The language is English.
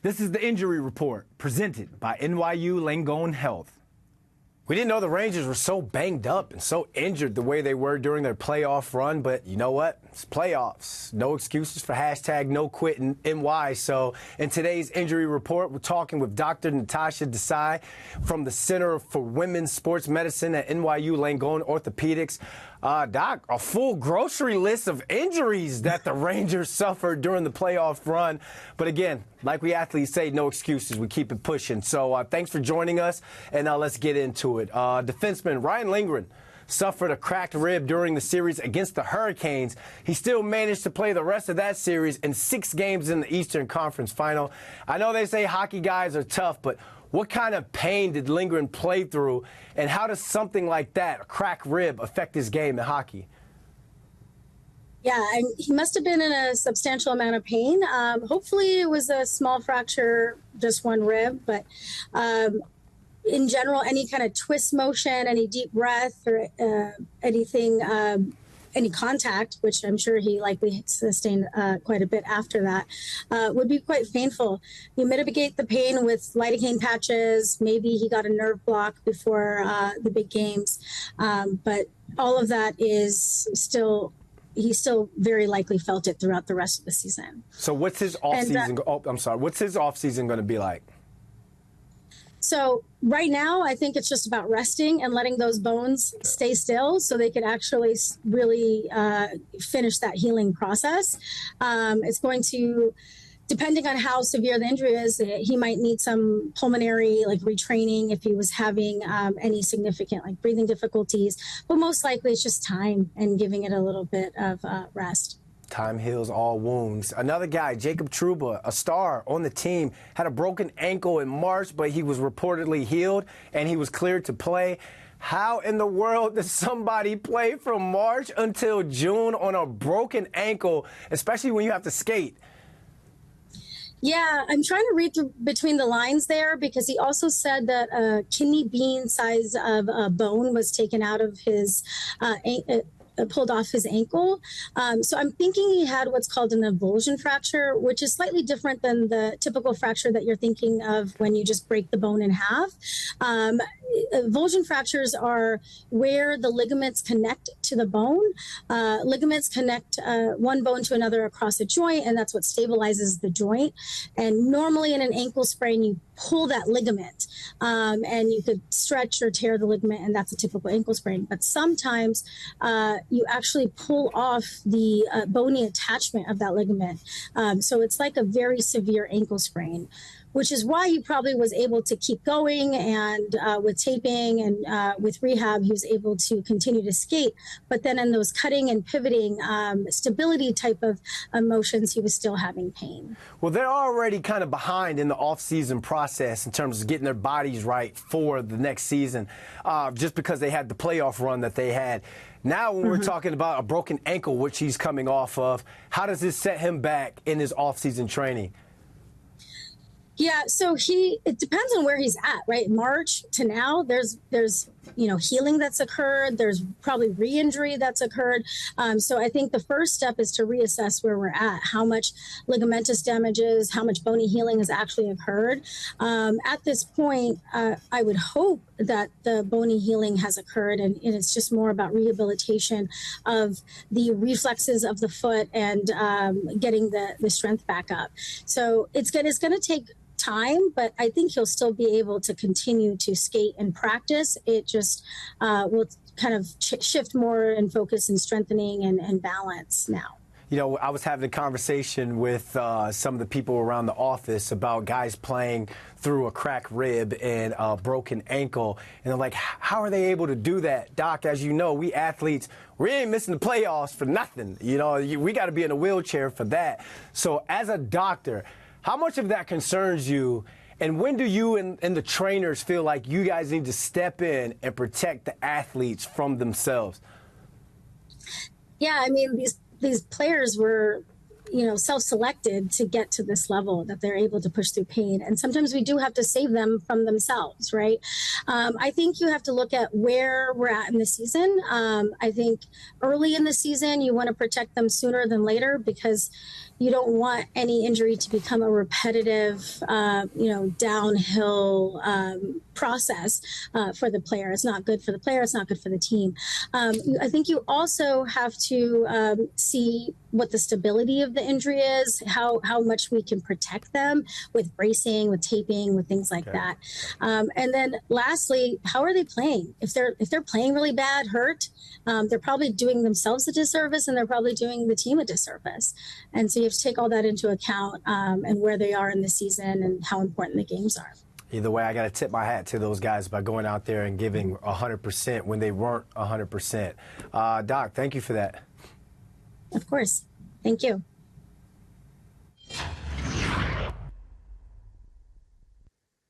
This is the injury report presented by NYU Langone Health. We didn't know the Rangers were so banged up and so injured the way they were during their playoff run, but you know what? It's playoffs. No excuses for hashtag no quitting NY. So in today's injury report, we're talking with Dr. Natasha Desai from the Center for Women's Sports Medicine at NYU Langone Orthopedics. Doc, a full grocery list of injuries that the Rangers suffered during the playoff run. But again, like we athletes say, no excuses. We keep it pushing. So thanks for joining us, and let's get into it. Defenseman Ryan Lindgren suffered a cracked rib during the series against the Hurricanes. He still managed to play the rest of that series in 6 games in the Eastern Conference Final. I know they say hockey guys are tough, but what kind of pain did Lindgren play through, and how does something like that, a cracked rib, affect his game in hockey? Yeah, and he must have been in a substantial amount of pain. Hopefully it was a small fracture, just one rib, but in general, any kind of twist motion, any deep breath, or anything, any contact, which I'm sure he likely sustained quite a bit after that, would be quite painful. You mitigate the pain with lidocaine patches. Maybe he got a nerve block before the big games. But all of that is still, he still very likely felt it throughout the rest of the season. So what's his off-season, what's his off-season going to be like? So right now, I think it's just about resting and letting those bones stay still so they could actually really finish that healing process. It's going to, depending on how severe the injury is, he might need some pulmonary retraining if he was having any significant breathing difficulties. But most likely it's just time and giving it a little bit of rest. Time heals all wounds. Another guy, Jacob Trouba, a star on the team, had a broken ankle in March, but he was reportedly healed and he was cleared to play. How in the world does somebody play from March until June on a broken ankle, especially when you have to skate? Yeah, I'm trying to read through between the lines there, because he also said that a kidney bean size of bone was taken out of his pulled off his ankle. So I'm thinking he had what's called an avulsion fracture, which is slightly different than the typical fracture that you're thinking of when you just break the bone in half. Avulsion fractures are where the ligaments connect to the bone. Ligaments connect one bone to another across a joint, and that's what stabilizes the joint. And normally in an ankle sprain, you pull that ligament, and you could stretch or tear the ligament, and that's a typical ankle sprain. But sometimes you actually pull off the bony attachment of that ligament. So it's like a very severe ankle sprain, which is why he probably was able to keep going, and with taping and with rehab, he was able to continue to skate. But then in those cutting and pivoting stability type of motions, he was still having pain. Well, they're already kind of behind in the off-season process in terms of getting their bodies right for the next season, just because they had the playoff run that they had. Now, when we're talking about a broken ankle, which he's coming off of, how does this set him back in his off-season training? Yeah, so it depends on where he's at, right? March to now, there's healing that's occurred. There's probably re-injury that's occurred. So I think the first step is to reassess where we're at, how much ligamentous damages, how much bony healing has actually occurred. At this point, I would hope that the bony healing has occurred, and it's just more about rehabilitation of the reflexes of the foot and getting the strength back up. So it's going to take time, but I think he'll still be able to continue to skate and practice. It just will kind of shift more in focus and strengthening and balance now. You know, I was having a conversation with some of the people around the office about guys playing through a cracked rib and a broken ankle. And they're like, how are they able to do that? Doc, as you know, we athletes, we ain't missing the playoffs for nothing. You know, we got to be in a wheelchair for that. So as a doctor, how much of that concerns you? And when do you and the trainers feel like you guys need to step in and protect the athletes from themselves? Yeah, I mean, these players were, self-selected to get to this level that they're able to push through pain. And sometimes we do have to save them from themselves, right? I think you have to look at where we're at in the season. I think early in the season, you want to protect them sooner than later, because you don't want any injury to become a repetitive, downhill process for the player. It's not good for the player. It's not good for the team. I think you also have to see what the stability of the injury is, how much we can protect them with bracing, with taping, with things like that. And then lastly, how are they playing? If they're playing really bad, hurt, they're probably doing themselves a disservice, and they're probably doing the team a disservice. And so you have to take all that into account, and where they are in the season and how important the games are. Either way, I got to tip my hat to those guys by going out there and giving 100% when they weren't 100%. Doc, thank you for that. Of course. Thank you.